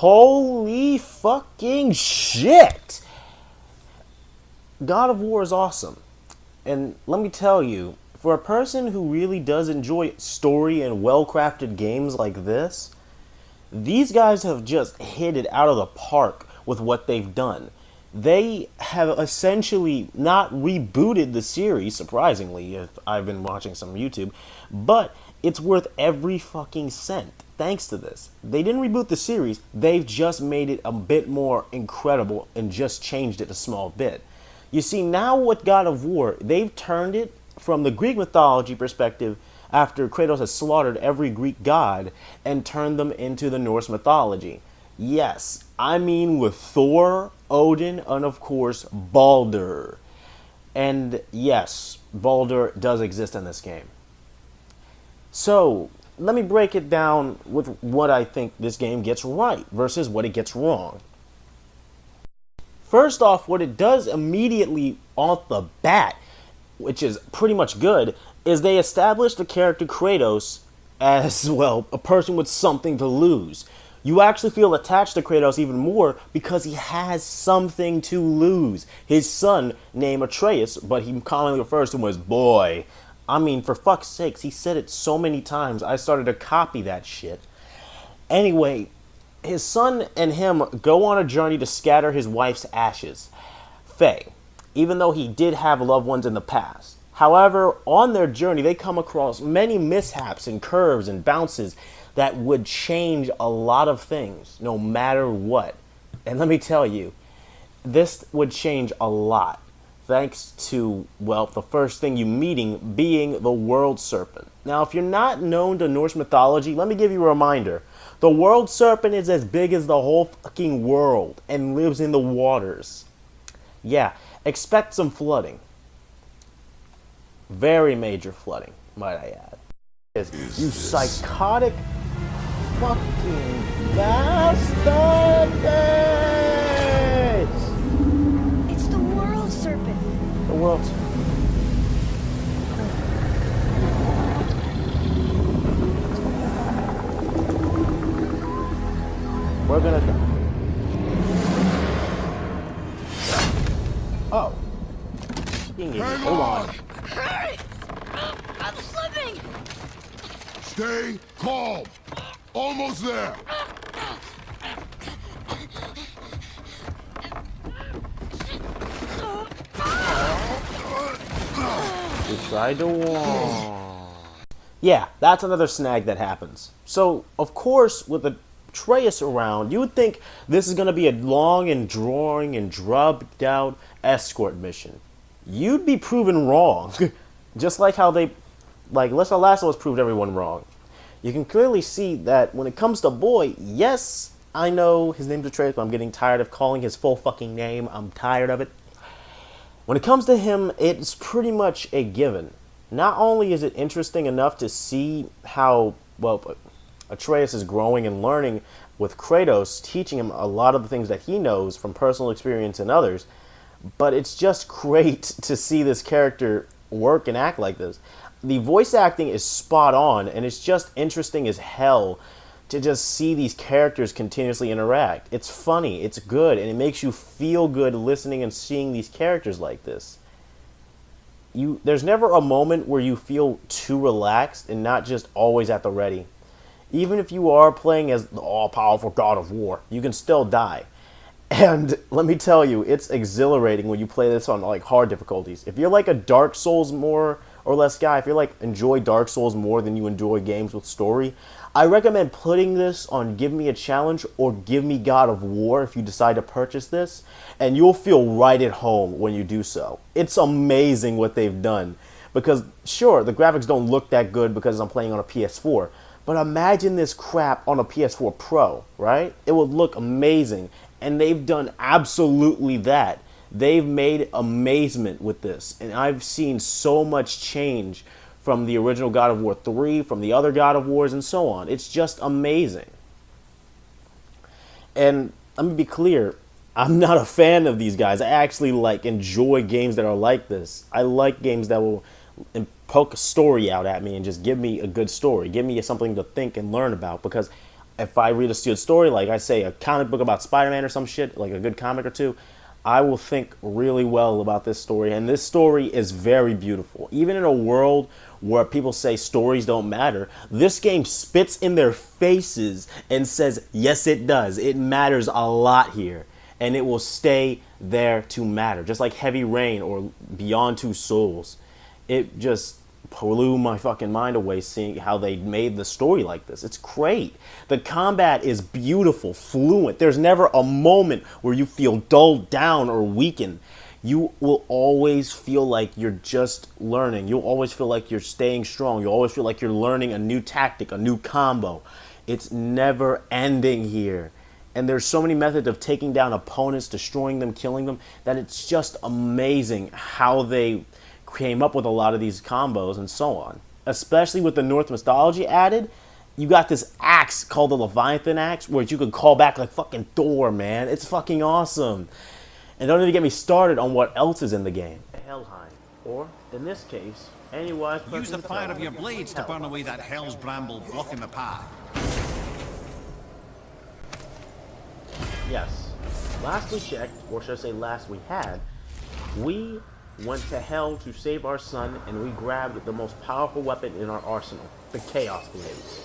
Holy fucking shit! God of War is awesome. And let me tell you, for a person who really does enjoy story and well-crafted games like this, these guys have just hit it out of the park with what they've done. They have essentially not rebooted the series, surprisingly, if I've been watching some YouTube, but it's worth every fucking cent thanks to this. They didn't reboot the series, they've just made it a bit more incredible and just changed it a small bit. You see, now with God of War, they've turned it from the Greek mythology perspective after Kratos has slaughtered every Greek god and turned them into the Norse mythology. Yes, I mean with Thor, Odin, and of course Baldur. And yes, Baldur does exist in this game. So, let me break it down with what I think this game gets right versus what it gets wrong. First off, what it does immediately off the bat, which is pretty much good, is they establish the character Kratos as, well, a person with something to lose. You actually feel attached to Kratos even more because he has something to lose. His son, named Atreus, but he commonly refers to him as boy. I mean, for fuck's sakes, he said it so many times, I started to copy that shit. Anyway, his son and him go on a journey to scatter his wife's ashes, Faye, even though he did have loved ones in the past. However, on their journey, they come across many mishaps and curves and bounces that would change a lot of things, no matter what. And let me tell you, this would change a lot, thanks to, well, the first thing you meeting being the World Serpent. Now, if you're not known to Norse mythology, let me give you a reminder. The World Serpent is as big as the whole fucking world and lives in the waters. Yeah, expect some flooding. Very major flooding, might I add. You psychotic fucking bastard! It's the World Serpent. The world. We're gonna die. Oh. Hold on. Hurry! I'm slipping! Stay calm. Almost there. We tried to warn. Yeah, that's another snag that happens. So, of course, with Atreus around, you would think this is going to be a long and drawing and drugged out escort mission. You'd be proven wrong. Just like how The Last of Us proved everyone wrong. You can clearly see that when it comes to Boy, yes, I know his name's Atreus, but I'm getting tired of calling his full fucking name. I'm tired of it. When it comes to him, it's pretty much a given. Not only is it interesting enough to see how, well, Atreus is growing and learning with Kratos, teaching him a lot of the things that he knows from personal experience and others, but it's just great to see this character work and act like this. The voice acting is spot on, and it's just interesting as hell to just see these characters continuously interact. It's funny, it's good, and it makes you feel good listening and seeing these characters like this. There's never a moment where you feel too relaxed and not just always at the ready. Even if you are playing as the all-powerful God of War, you can still die. And let me tell you, it's exhilarating when you play this on hard difficulties. If you're like a Dark Souls more or less guy, if you're enjoy Dark Souls more than you enjoy games with story, I recommend putting this on Give Me a Challenge or Give Me God of War if you decide to purchase this, and you'll feel right at home when you do so. It's amazing what they've done. Because, sure, the graphics don't look that good because I'm playing on a PS4, but imagine this crap on a PS4 Pro, right? It would look amazing, and they've done absolutely that. They've made amazement with this, and I've seen so much change from the original God of War 3, from the other God of Wars, and so on. It's just amazing. And let me be clear, I'm not a fan of these guys. I actually enjoy games that are like this. I like games that will poke a story out at me and just give me a good story. Give me something to think and learn about, because if I read a good story, like I say, a comic book about Spider-Man or some shit, like a good comic or two, I will think really well about this story. And this story is very beautiful. Even in a world where people say stories don't matter, this game spits in their faces and says, yes, it does. It matters a lot here. And it will stay there to matter. Just like Heavy Rain or Beyond Two Souls. It just blew my fucking mind away seeing how they made the story like this. It's great. The combat is beautiful, fluent. There's never a moment where you feel dulled down or weakened. You will always feel like you're just learning. You'll always feel like you're staying strong. You'll always feel like you're learning a new tactic, a new combo. It's never ending here. And there's so many methods of taking down opponents, destroying them, killing them, that it's just amazing how they came up with a lot of these combos and so on. Especially with the Norse mythology added, you got this axe called the Leviathan axe, where you could call back like fucking Thor, man. It's fucking awesome. And don't even get me started on what else is in the game. Helheim, or in this case, any wise person. Use the fire of your blades to burn away that hell's bramble blocking the path. Yes. Last we checked, or should I say last we had, we went to hell to save our son, and we grabbed the most powerful weapon in our arsenal, the Chaos Blades.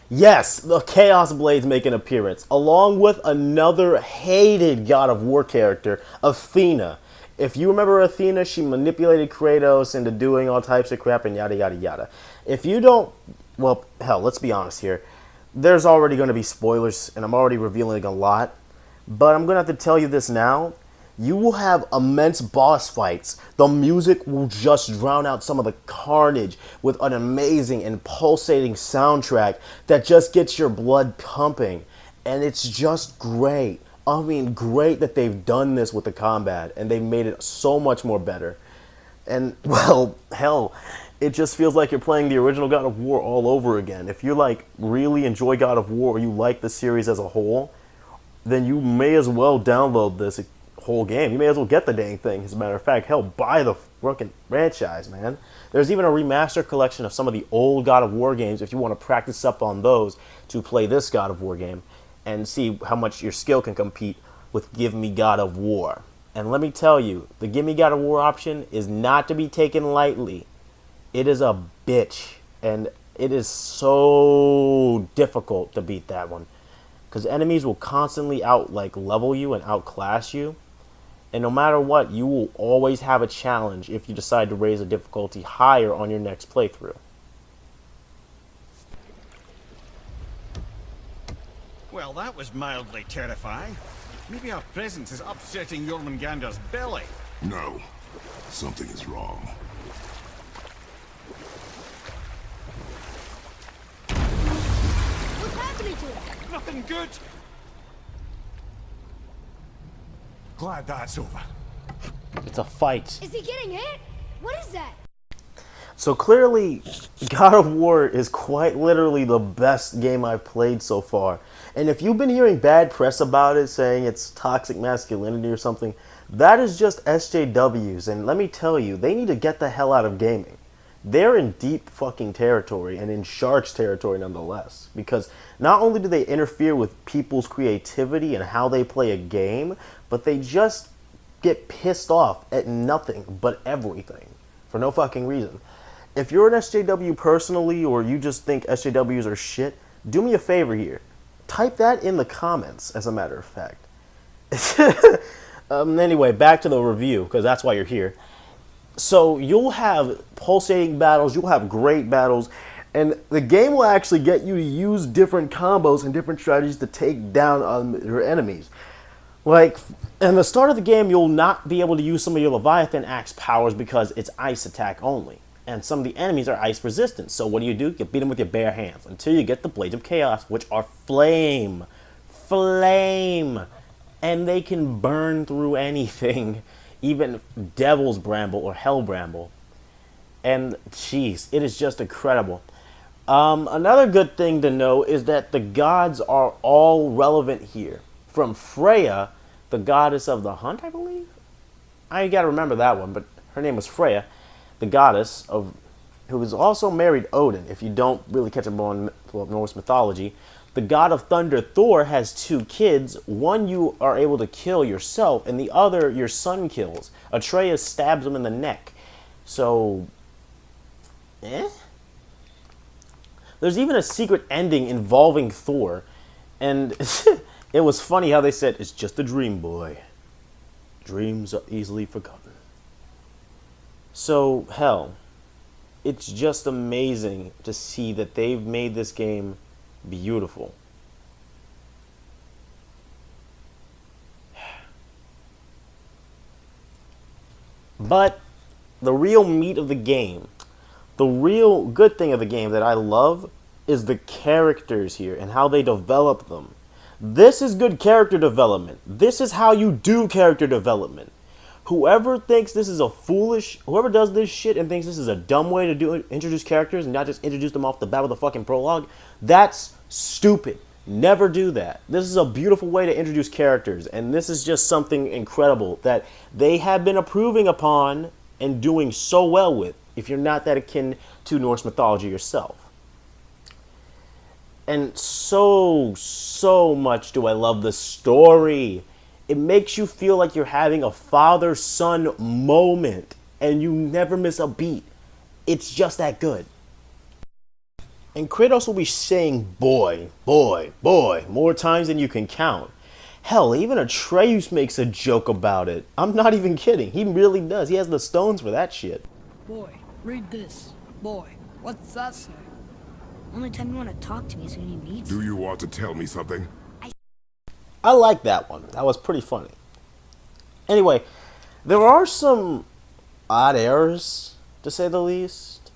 Yes, the Chaos Blades make an appearance, along with another hated God of War character, Athena. If you remember Athena, she manipulated Kratos into doing all types of crap and yada yada yada. If you don't, well, hell, let's be honest here. There's already going to be spoilers, and I'm already revealing a lot. But I'm going to have to tell you this now. You will have immense boss fights. The music will just drown out some of the carnage with an amazing and pulsating soundtrack that just gets your blood pumping. And it's just great. I mean, great that they've done this with the combat, and they've made it so much more better. And, well, hell, it just feels like you're playing the original God of War all over again. If you like really enjoy God of War, or you like the series as a whole, then you may as well download this whole game. You may as well get the dang thing. As a matter of fact, hell, buy the fucking franchise, man. There's even a remaster collection of some of the old God of War games if you want to practice up on those to play this God of War game and see how much your skill can compete with Give Me God of War. And let me tell you, the Give Me God of War option is not to be taken lightly. It is a bitch, and it is so difficult to beat that one, because enemies will constantly level you and outclass you, and no matter what, you will always have a challenge if you decide to raise the difficulty higher on your next playthrough. Well, that was mildly terrifying. Maybe our presence is upsetting Jormungandr's belly. No. Something is wrong. What's happening to him? Nothing good. Glad that's over. It's a fight. Is he getting hit? What is that? So clearly, God of War is quite literally the best game I've played so far. And if you've been hearing bad press about it, saying it's toxic masculinity or something, that is just SJWs. And let me tell you, they need to get the hell out of gaming. They're in deep fucking territory, and in sharks territory nonetheless. Because not only do they interfere with people's creativity and how they play a game, but they just get pissed off at nothing but everything for no fucking reason. If you're an SJW personally, or you just think SJWs are shit, do me a favor here. Type that in the comments, as a matter of fact. Anyway, back to the review, because that's why you're here. So you'll have pulsating battles, you'll have great battles, and the game will actually get you to use different combos and different strategies to take down your enemies. Like, in the start of the game, you'll not be able to use some of your Leviathan axe powers because it's ice attack only. And some of the enemies are ice resistant. So what do? You beat them with your bare hands until you get the Blades of Chaos, which are flame. Flame. And they can burn through anything. Even Devil's Bramble or Hell Bramble. And, jeez, it is just incredible. Another good thing to know is that the gods are all relevant here. From Freya, the goddess of the hunt, I believe? I gotta remember that one, but her name was Freya, the goddess of, who was also married Odin. If you don't really catch up on Norse mythology, the god of thunder Thor has two kids. One you are able to kill yourself, and the other your son kills. Atreus stabs him in the neck. So, There's even a secret ending involving Thor, and it was funny how they said, it's just a dream, boy. Dreams are easily forgotten. So, hell, it's just amazing to see that they've made this game beautiful. But the real meat of the game, the real good thing of the game that I love, is the characters here and how they develop them. This is good character development. This is how you do character development. Whoever thinks this is whoever does this shit and thinks this is a dumb way to introduce characters and not just introduce them off the bat with a fucking prologue, that's stupid. Never do that. This is a beautiful way to introduce characters, and this is just something incredible that they have been improving upon and doing so well with, if you're not that akin to Norse mythology yourself. And so much do I love the story. It makes you feel like you're having a father-son moment, and you never miss a beat. It's just that good. And Kratos will be saying boy, boy, boy more times than you can count. Hell, even Atreus makes a joke about it. I'm not even kidding. He really does. He has the stones for that shit. Boy, read this. Boy, what's that say? Only time you want to talk to me is when you need Do you want to tell me something? I like that one. That was pretty funny. Anyway, there are some odd errors, to say the least.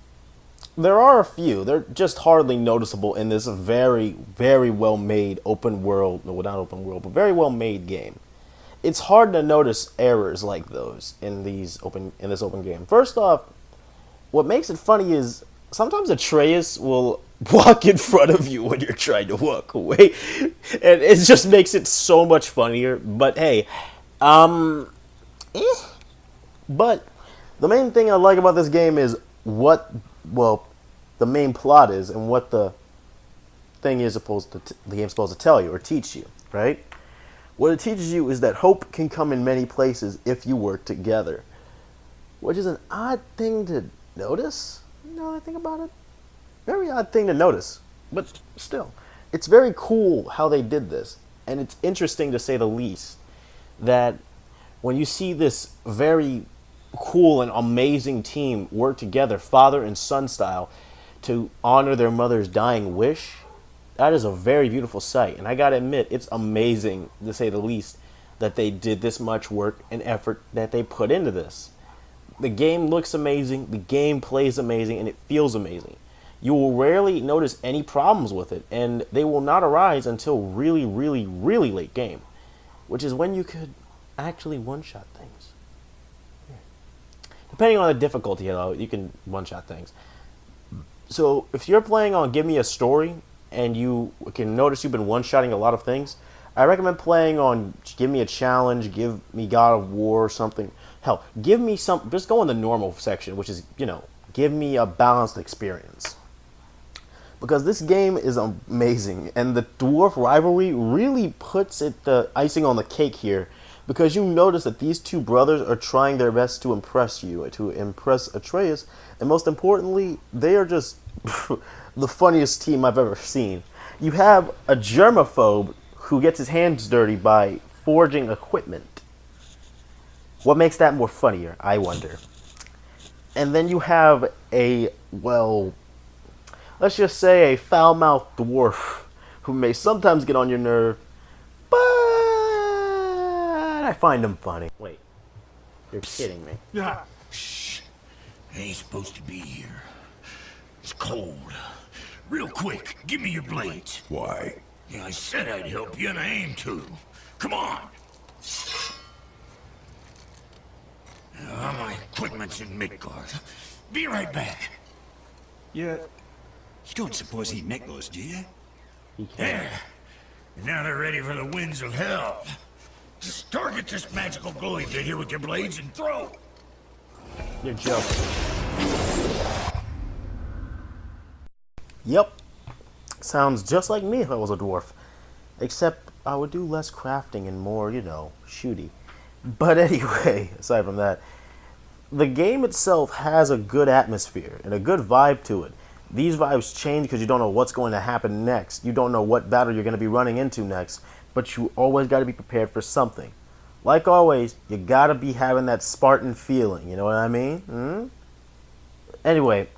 There are a few. They're just hardly noticeable in this very, very well-made open world, no, not open world, but very well-made game. It's hard to notice errors like those in this open game. First off, what makes it funny is sometimes Atreus will walk in front of you when you're trying to walk away, and it just makes it so much funnier. But hey, but the main thing I like about this game is the main plot is, and what the thing is the game's supposed to tell you or teach you, right? What it teaches you is that hope can come in many places if you work together, which is an odd thing to notice. Now that I think about it, very odd thing to notice, but still, it's very cool how they did this, and it's interesting to say the least that when you see this very cool and amazing team work together, father and son style, to honor their mother's dying wish, that is a very beautiful sight. And I gotta admit, it's amazing, to say the least, that they did this much work and effort that they put into this. The game looks amazing, the game plays amazing, and it feels amazing. You will rarely notice any problems with it, and they will not arise until really, really, really late game, which is when you could actually one-shot things. Depending on the difficulty, you can one-shot things. So if you're playing on Give Me a Story, and you can notice you've been one-shotting a lot of things, I recommend playing on Give Me a Challenge, Give Me God of War or something. Hell, give me some, just go in the normal section, which is, give me a balanced experience. Because this game is amazing, and the dwarf rivalry really puts the icing on the cake here, because you notice that these two brothers are trying their best to impress you, to impress Atreus, and most importantly, they are just the funniest team I've ever seen. You have a germaphobe who gets his hands dirty by forging equipment. What makes that more funnier, I wonder? And then you have let's just say a foul-mouthed dwarf who may sometimes get on your nerve, but I find him funny. Wait, you're kidding me. Yeah. Shh. I ain't supposed to be here. It's cold. Real quick, give me your blades. Why? Yeah, I said I'd help you, and I aim to. Come on. My equipment's in Midgard. Be right back. Yeah. You don't suppose he met those, do you? He can't. There. Now they're ready for the winds of hell. Just target this magical glowy bit here with your blades and throw. You're joking. Yep. Sounds just like me if I was a dwarf. Except I would do less crafting and more, you know, shooty. But anyway, aside from that, the game itself has a good atmosphere and a good vibe to it. These vibes change because you don't know what's going to happen next. You don't know what battle you're going to be running into next, but you always got to be prepared for something. Like always, you got to be having that Spartan feeling, you know what I mean? Anyway,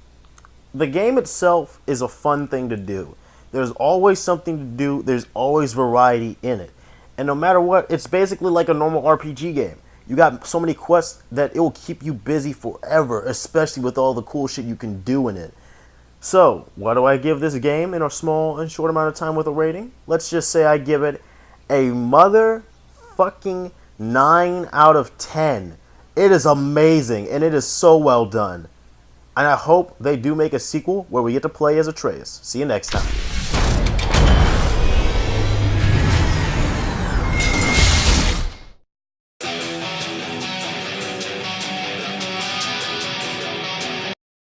the game itself is a fun thing to do. There's always something to do, there's always variety in it. And no matter what, it's basically like a normal RPG game. You got so many quests that it will keep you busy forever, especially with all the cool shit you can do in it. So, what do I give this game in a small and short amount of time with a rating? Let's just say I give it a motherfucking 9 out of 10. It is amazing, and it is so well done. And I hope they do make a sequel where we get to play as Atreus. See you next time.